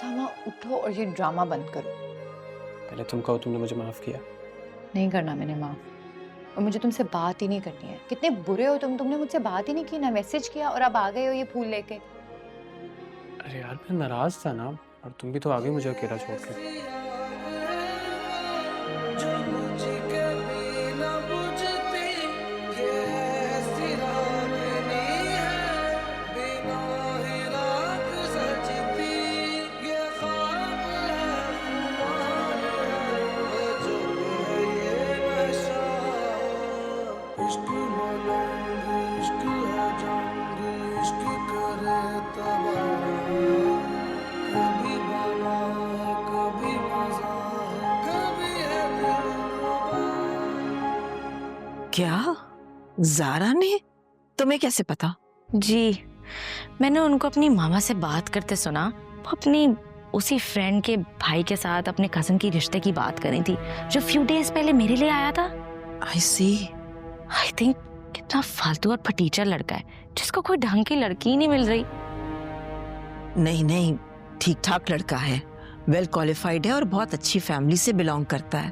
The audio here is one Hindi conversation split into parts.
उसामा उठो और ये ड्रामा बंद करो। पहले तुम कहो तुमने मुझे माफ किया। नहीं करना मैंने माफ, और मुझे तुमसे बात ही नहीं करनी है। कितने बुरे हो तुमने मुझसे बात ही नहीं की, ना मैसेज किया, और अब आ गए हो ये फूल लेके। अरे यार मैं नाराज था ना, और तुम भी तो आ गई मुझे अकेला छोड़ के। क्या? ज़ारा ने? तुम्हें कैसे पता? जी, मैंने उनको अपनी मामा से बात करते सुना। वो अपनी उसी फ्रेंड के भाई के साथ अपने कजन की रिश्ते की बात कर रही थी, जो फ्यू डेज पहले मेरे लिए आया था। I see. आई थिंक कितना फालतू और फटीचर लड़का है, जिसको कोई ढंग की लड़की ही नहीं मिल रही। नहीं नहीं, ठीक ठाक लड़का है, वेल क्वालिफाइड है और बहुत अच्छी फैमिली से बिलोंग करता है।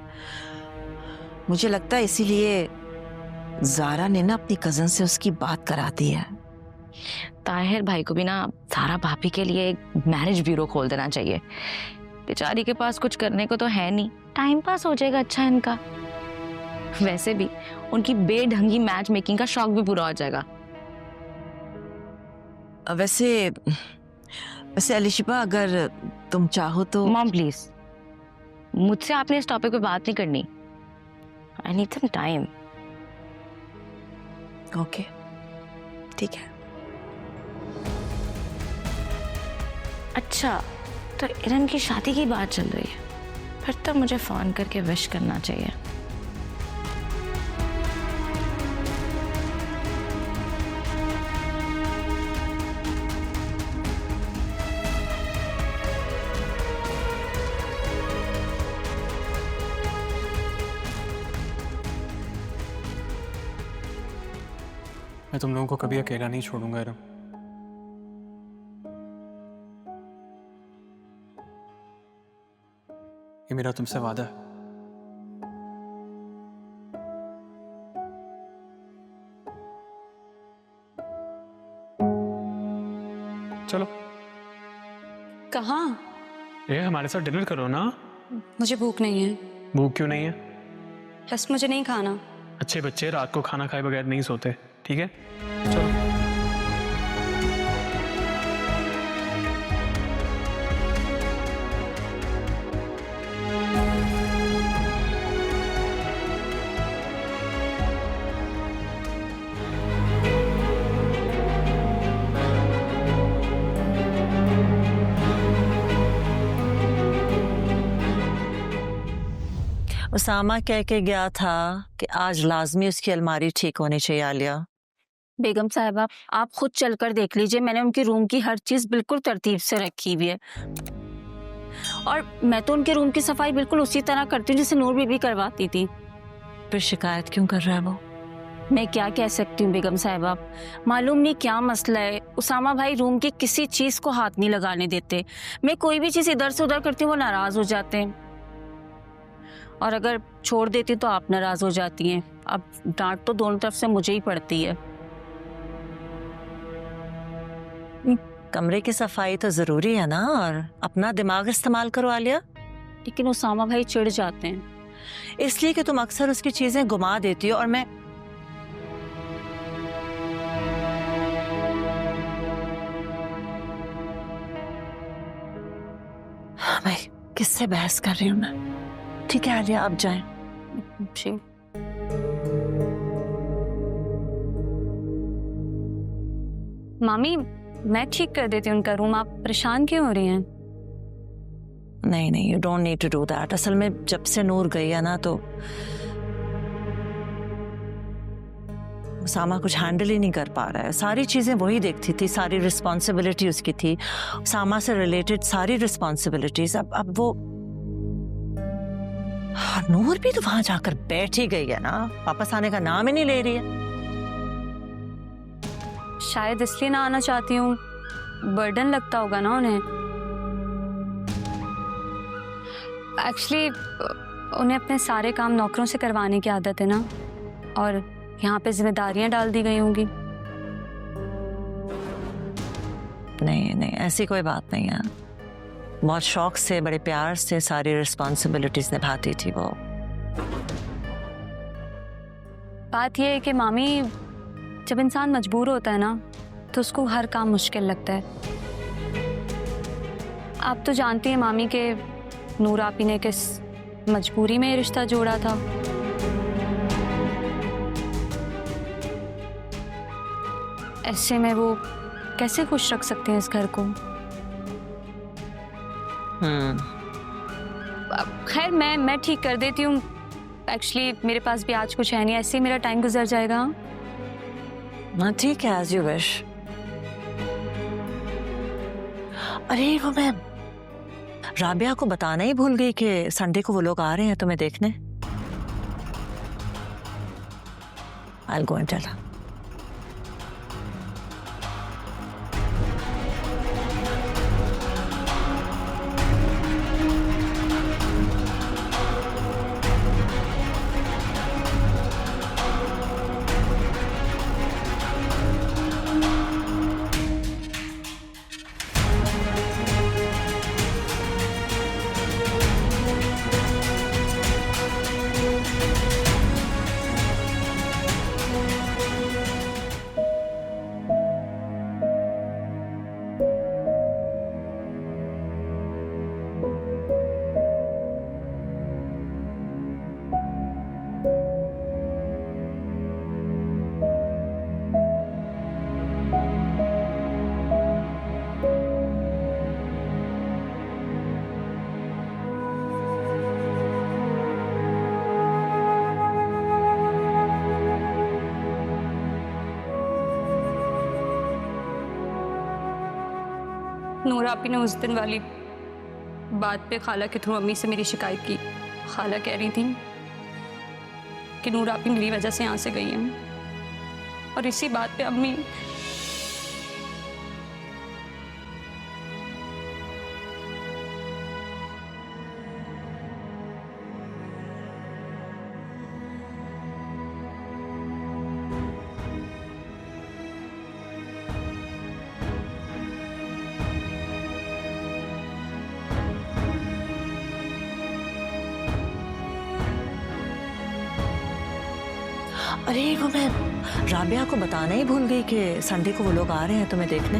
मुझे लगता है इसीलिए ज़ारा ने ना अपनी कजन से उसकी बात करा दी है। ताहिर भाई को भी ना सारा भाभी के लिए एक मैरिज ब्यूरो खोल देना चाहिए। बेचारी के पास कुछ करने को तो है नहीं, टाइम पास हो जाएगा अच्छा इनका। वैसे भी उनकी बेढंगी मैच मेकिंग का शौक भी पूरा हो जाएगा। वैसे वैसे अलिशिबा, अगर तुम चाहो तो। मॉम प्लीज, मुझसे आपने इस टॉपिक पे बात नहीं करनी। I need some time. Okay, ठीक है। अच्छा, तो इरम की शादी की बात चल रही है, फिर तो मुझे फोन करके विश करना चाहिए। मैं तुम लोगों को कभी अकेला नहीं छोड़ूंगा इरम। ये मेरा तुमसे वादा है। चलो। कहाँ? ये हमारे साथ डिनर करो ना। मुझे भूख नहीं है। भूख क्यों नहीं है? बस मुझे नहीं खाना। अच्छे बच्चे रात को खाना खाए बगैर नहीं सोते, ठीक है? चलो। उसामा कह के गया था कि आज लाजमी उसकी अलमारी ठीक होनी चाहिए। आलिया, बेगम साहिबा, आप खुद चलकर देख लीजिए, मैंने उनके रूम की हर चीज बिल्कुल तरतीब से रखी हुई है, और मैं तो उनके रूम की सफाई बिल्कुल उसी तरह करती हूँ जैसे नूर बीबी करवाती थी। फिर शिकायत क्यों कर रहा है वो? मैं क्या कह सकती हूँ बेगम साहिबा, मालूम नहीं क्या मसला है। उसामा भाई रूम की किसी चीज को हाथ नहीं लगाने देते। मैं कोई भी चीज इधर से उधर करती हूँ वो नाराज हो जाते हैं, और अगर छोड़ देती तो आप नाराज हो जाती हैं। अब डांट तो दोनों तरफ से मुझे ही पड़ती है। कमरे की सफाई तो जरूरी है ना, और अपना दिमाग इस्तेमाल करो आलिया। लेकिन उसामा भाई चिढ़ जाते हैं। इसलिए कि तुम अक्सर उसकी चीजें घुमा देती हो, और मैं किससे बहस कर रही हूँ मैं? ठीक है आलिया, आप जाएं। जी। मामी, मैं ठीक कर देती हूँ उनका रूम, आप परेशान क्यों हो रही हैं? नहीं नहीं, you don't need to do that. असल में जब से नूर गई है ना, तो उसामा कुछ हैंडल ही नहीं कर पा रहा है। सारी चीजें वही देखती थी, सारी रिस्पॉन्सिबिलिटी उसकी थी, उसामा से रिलेटेड सारी रिस्पॉन्सिबिलिटीज। अब वो नूर भी तो वहां जाकर बैठ ही गई है ना, वापस आने का नाम ही नहीं ले रही है। शायद इसलिए ना आना चाहती हूँ, बर्डन लगता होगा ना उन्हें। एक्चुअली उन्हें अपने सारे काम नौकरों से करवाने की आदत है ना, और यहाँ पे जिम्मेदारियां डाल दी गई होंगी। नहीं नहीं, ऐसी कोई बात नहीं है। बहुत शौक से, बड़े प्यार से सारी रिस्पॉन्सिबिलिटीज निभाती थी वो। बात यह है कि मामी, जब इंसान मजबूर होता है ना तो उसको हर काम मुश्किल लगता है। आप तो जानती हैं मामी के नूर आपी ने किस मजबूरी में ये रिश्ता जोड़ा था। ऐसे में वो कैसे खुश रख सकते हैं इस घर को। खैर मैं ठीक कर देती हूँ। एक्चुअली मेरे पास भी आज कुछ है नहीं, ऐसे ही मेरा टाइम गुजर जाएगा। हाँ ठीक है, एज यू विश। अरे वो मैं राबिया को बताना ही भूल गई कि संडे को वो लोग आ रहे हैं तुम्हें देखने। I'll go and tell her. नूर आपी ने उस दिन वाली बात पे खाला के थ्रू अम्मी से मेरी शिकायत की। खाला कह रही थी कि नूर आपी मेरी वजह से यहाँ से गई हैं, और इसी बात पे अम्मी अरे वो मैं राबिया को बताना ही भूल गई कि संडे को वो लोग आ रहे हैं तुम्हें देखने।